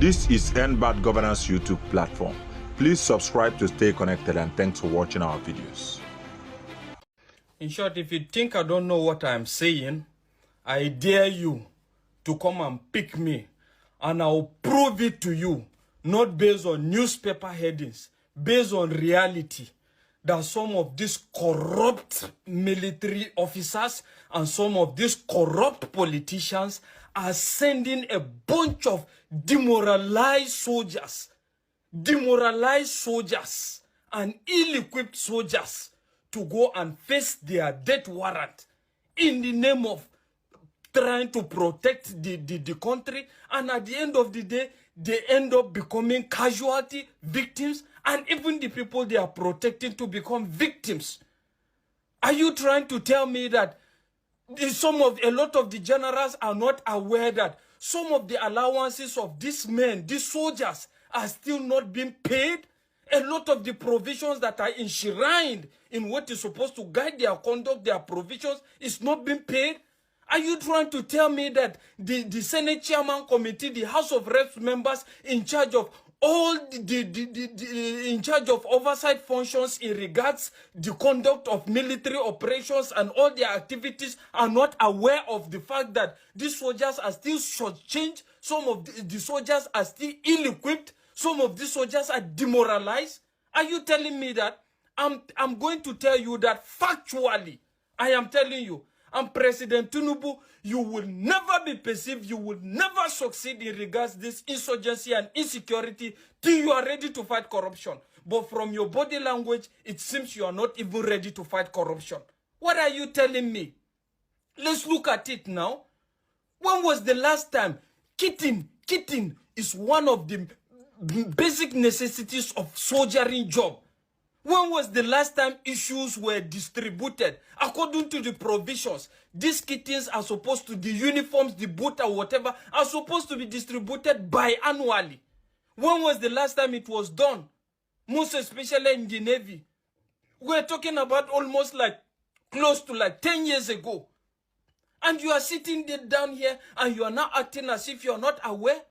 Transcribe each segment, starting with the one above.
This is End Bad Governance YouTube platform. Please subscribe to stay connected, and thanks for watching our videos. In short, if you think I don't know what I'm saying, I dare you to come and pick me, and I'll prove it to you, not based on newspaper headings, based on reality, that some of these corrupt military officers and some of these corrupt politicians are sending a bunch of demoralized soldiers and ill-equipped soldiers to go and face their death warrant in the name of trying to protect the country, and at the end of the day, they end up becoming casualty, victims, and even the people they are protecting to become victims. Are you trying to tell me that a lot of the generals are not aware that some of the allowances of these men, these soldiers, are still not being paid? A lot of the provisions that are enshrined in what is supposed to guide their conduct, their provisions, is not being paid? Are you trying to tell me that the Senate Chairman Committee, the House of Reps members in charge of all in charge of oversight functions in regards the conduct of military operations and all their activities are not aware of the fact that these soldiers are still shortchanged? Some of the soldiers are still ill-equipped. Some of these soldiers are demoralized. Are you telling me that? I'm going to tell you that factually. I am telling you. And President Tinubu, you will never be perceived, you will never succeed in regards this insurgency and insecurity till you are ready to fight corruption. But from your body language, it seems you are not even ready to fight corruption. What are you telling me? Let's look at it now. When was the last time? Kitting is one of the basic necessities of soldiering job. When was the last time issues were distributed? According to the provisions, these kittens are supposed to, the uniforms, the boot or whatever, are supposed to be distributed biannually. When was the last time it was done? Most especially in the Navy. We're talking about almost close to 10 years ago. And you are sitting there down here and you are now acting as if you are not aware.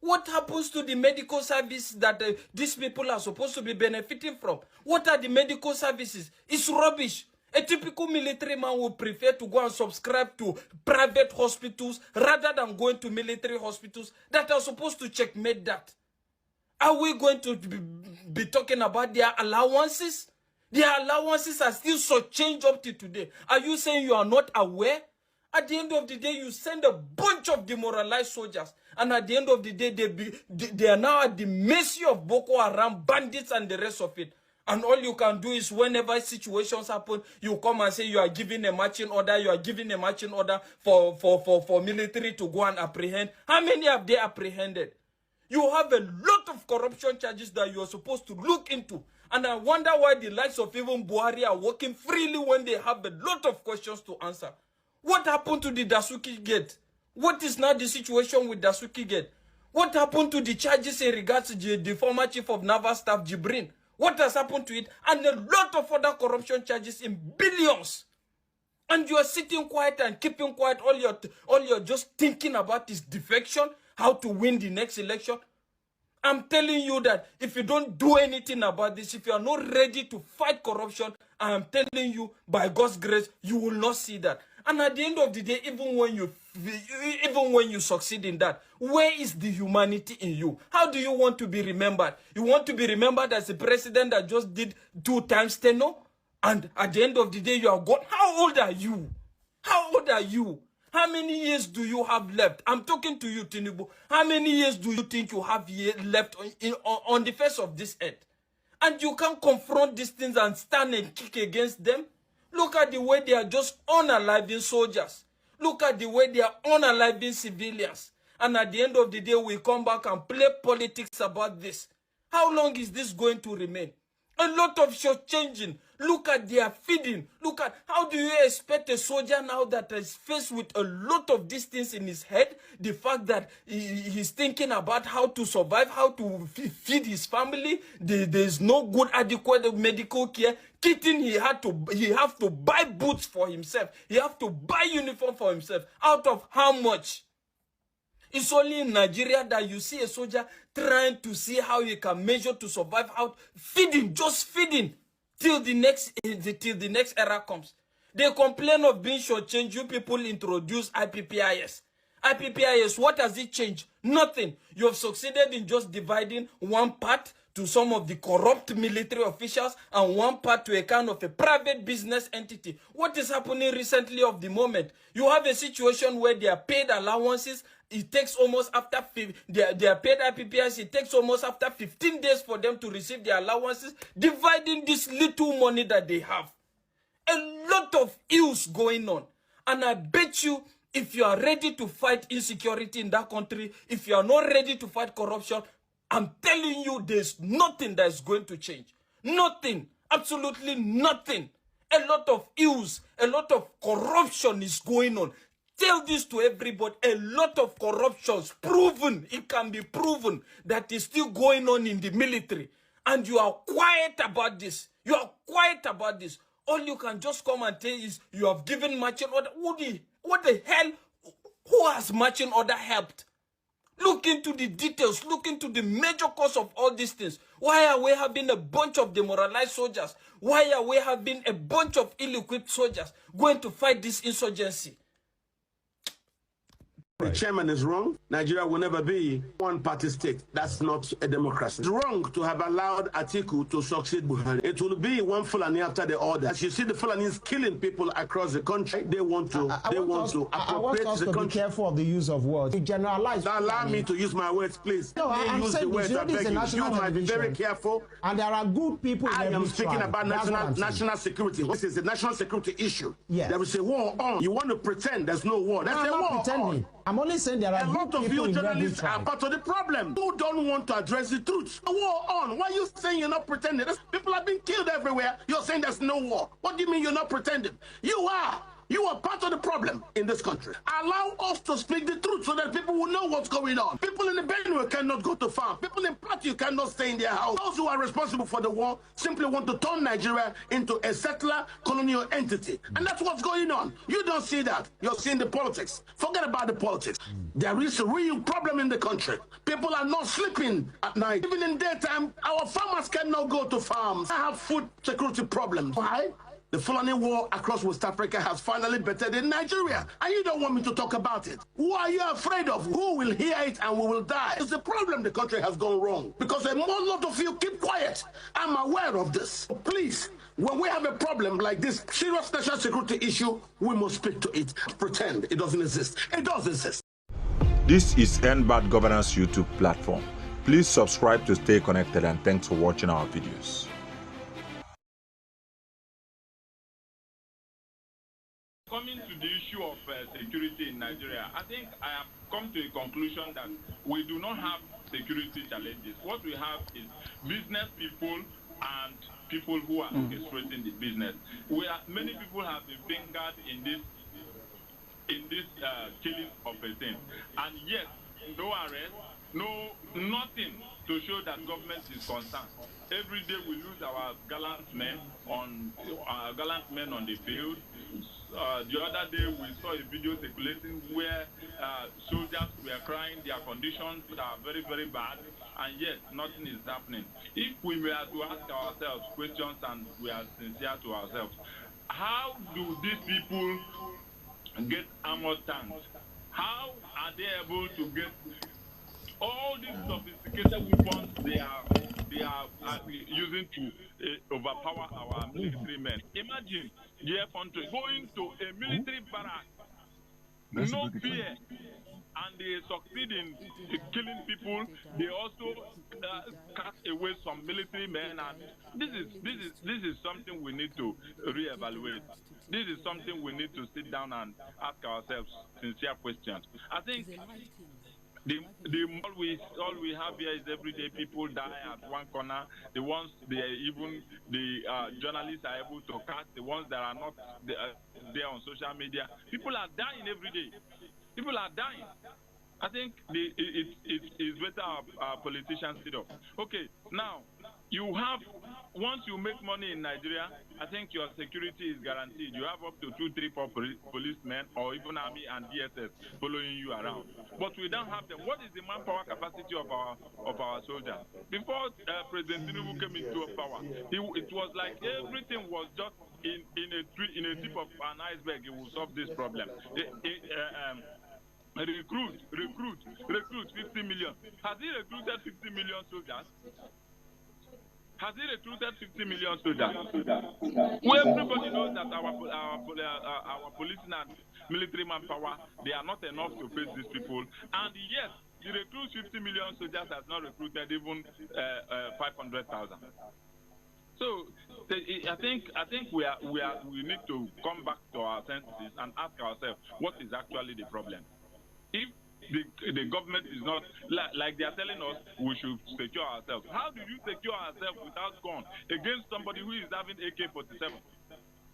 What happens to the medical service that these people are supposed to be benefiting from? What are the medical services? It's rubbish. A typical military man would prefer to go and subscribe to private hospitals rather than going to military hospitals that are supposed to checkmate that. Are we going to be talking about their allowances? Their allowances are still shortchanged up to today. Are you saying you are not aware? At the end of the day, you send a bunch of demoralized soldiers. And at the end of the day, they are now at the mercy of Boko Haram, bandits, and the rest of it. And all you can do is whenever situations happen, you come and say you are giving a marching order. You are giving a marching order for military to go and apprehend. How many have they apprehended? You have a lot of corruption charges that you are supposed to look into. And I wonder why the likes of even Buhari are working freely when they have a lot of questions to answer. What happened to the Dasuki Gate? What is now the situation with Dasuki Gate? What happened to the charges in regards to the former chief of naval staff, Jibrin? What has happened to it? And a lot of other corruption charges in billions. And you are sitting quiet and keeping quiet. All you're just thinking about is defection, how to win the next election. I'm telling you that if you don't do anything about this, if you are not ready to fight corruption, I am telling you, by God's grace, you will not see that. And at the end of the day, even when you succeed in that, where is the humanity in you? How do you want to be remembered? You want to be remembered as a president that just did 2 times tenure? And at the end of the day, you are gone. How old are you? How old are you? How many years do you have left? I'm talking to you, Tinubu. How many years do you think you have left on the face of this earth? And you can't confront these things and stand and kick against them? Look at the way they are just unaliving soldiers. Look at the way they are unaliving civilians. And at the end of the day, we come back and play politics about this. How long is this going to remain? A lot of shortchanging. Look at their feeding. Look at how do you expect a soldier now that is faced with a lot of these things in his head? The fact that he's thinking about how to survive, how to feed his family. There's no good adequate medical care. Kitting, he have to buy boots for himself. He have to buy uniform for himself. Out of how much? It's only in Nigeria that you see a soldier trying to see how he can measure to survive out, feeding, just feeding, till the next era comes. They complain of being shortchanged. You people introduce IPPIS. IPPIS, what has it changed? Nothing. You have succeeded in just dividing one part to some of the corrupt military officials and one part to a kind of a private business entity. What is happening recently of the moment? You have a situation where they are paid allowances. It takes almost after they are paid IPPIS. It takes almost after 15 days for them to receive their allowances, dividing this little money that they have. A lot of ills going on. And I bet you, if you are ready to fight insecurity in that country, if you are not ready to fight corruption, I'm telling you, there's nothing that is going to change. Nothing. Absolutely nothing. A lot of ills, a lot of corruption is going on. Tell this to everybody. A lot of corruptions proven, it can be proven, that is still going on in the military. And you are quiet about this. You are quiet about this. All you can just come and tell is you have given marching order. What the hell? Who has marching order helped? Look into the details. Look into the major cause of all these things. Why are we having a bunch of demoralized soldiers? Why are we having a bunch of ill-equipped soldiers going to fight this insurgency? The chairman is wrong. Nigeria will never be one-party state. That's not a democracy. It's wrong to have allowed Atiku to succeed Buhari. It will be one Fulani after the other. As you see, the Fulanis killing people across the country. They want to. I want us to be careful of the use of words. You generalize. Allow me to use my words, please. No, I'm saying this. You might be very careful. And there are good people. I am speaking about national security. This is a national security issue. Yes. There is a war on. You want to pretend there's no war. That's a war pretending. on. I'm only saying there are a lot of you journalists are part of the problem. You don't want to address the truth. A war on. Why are you saying you're not pretending? People are being killed everywhere. You're saying there's no war. What do you mean you're not pretending? You are. You are part of the problem in this country. Allow us to speak the truth so that people will know what's going on. People in the Benue cannot go to farm. People in Plateau cannot stay in their house. Those who are responsible for the war simply want to turn Nigeria into a settler colonial entity. And that's what's going on. You don't see that. You're seeing the politics. Forget about the politics. There is a real problem in the country. People are not sleeping at night. Even in daytime, our farmers cannot go to farms. They have food security problems. Why? The Fulani war across West Africa has finally bettered in Nigeria. And you don't want me to talk about it. Who are you afraid of? Who will hear it and we will die? It's the problem the country has gone wrong. Because a lot of you keep quiet. I'm aware of this. Please, when we have a problem like this serious national security issue, we must speak to it. Pretend it doesn't exist. It does exist. This is End Bad Governance YouTube platform. Please subscribe to stay connected, and thanks for watching our videos. Coming to the issue of security in Nigeria, I think I have come to a conclusion that we do not have security challenges. What we have is business people and people who are orchestrating the business. Many people have been fingered in this killing of a thing, and yet no arrest, nothing to show that government is concerned. Every day we lose our gallant men on the field. The other day we saw a video circulating where soldiers were crying their conditions are very, very bad, and yet nothing is happening. If we were to ask ourselves questions, and we are sincere to ourselves, how do these people get armored tanks? How are they able to get all these sophisticated weapons they are using to overpower our military men? Imagine the infantry going to a military barrack, no fear, and they succeed in killing people. They also cast away some military men, and this is something we need to reevaluate. This is something we need to sit down and ask ourselves sincere questions. I think all we have here is everyday people die at one corner. The ones the journalists are able to catch, the ones that are not there on social media. People are dying every day. People are dying. I think it's better our politicians sit up. Okay, now You have, once you make money in Nigeria, I think your security is guaranteed. You have up to 2, 3, 4 policemen or even army and DSS following you around. But we don't have them. What is the manpower capacity of our soldiers? Before President Tinubu came into power, it was like everything was just in a tip of an iceberg. It will solve this problem. Recruit 50 million. Has he recruited 50 million soldiers? Has he recruited 50 million soldiers? Well, everybody knows that our policing and military manpower, they are not enough to face these people. And yes, the recruit 50 million soldiers has not recruited even 500,000. So I think we need to come back to our senses and ask ourselves what is actually the problem. If the government is not, like they are telling us, we should secure ourselves. How do you secure ourselves without gun against somebody who is having AK-47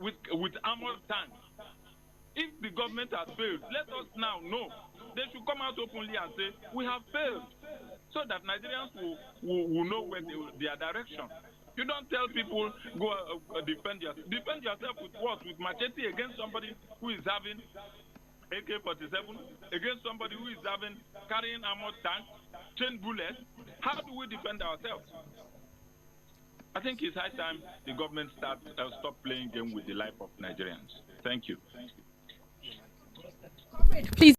with armored tanks? If the government has failed, let us now know. They should come out openly and say, we have failed, so that Nigerians will know where their direction. You don't tell people, go defend yourself. Defend yourself with what? With machete against somebody who is having AK-47, against somebody who is carrying armored tanks, chain bullets. How do we defend ourselves? I think it's high time the government stop playing game with the life of Nigerians. Thank you. Please.